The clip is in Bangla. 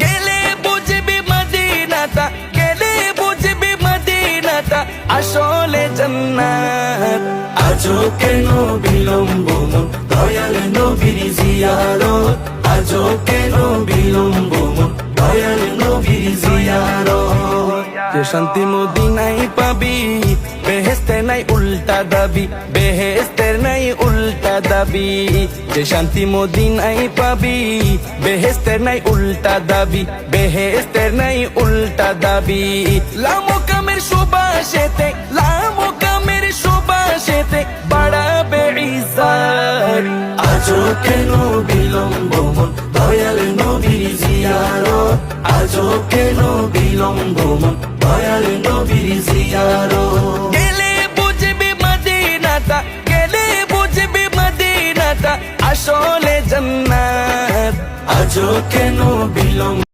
গেলে বুঝবি মদিনাটা, গেলে বুঝবি মদিনাটা আসলে জান্নাত। আজও কেন বিলম্ব মন দয়াল নবীর জিয়ারত, আজও কেন বিলম্ব মন দয়াল নবীর জিয়ারত। যে শান্তি মদিনায় পাবি বেহেশতের নাই উল্টা দাবি, বেহেশতের নাই উল্টা দাবি। যে শান্তি মদিনায় পাবি বেহেশতের নাই উল্টা দাবি, বেহেশতের নাই উল্টা দাবি। লামকামের সুবাসেতে, লামকামের সুবাসেতে বাড়াবে ইজ্জত। আজও কেন বিলম্ব মন দয়াল নবীর জিয়ারত, আজও কেন বিলম্ব মন দয়াল নবীর জিয়ারত। গেলে বুঝবি মদিনাটা, গেলে বুঝবি মদিনাটা আসলে জান্নাত। আজও কেন বিলম্ব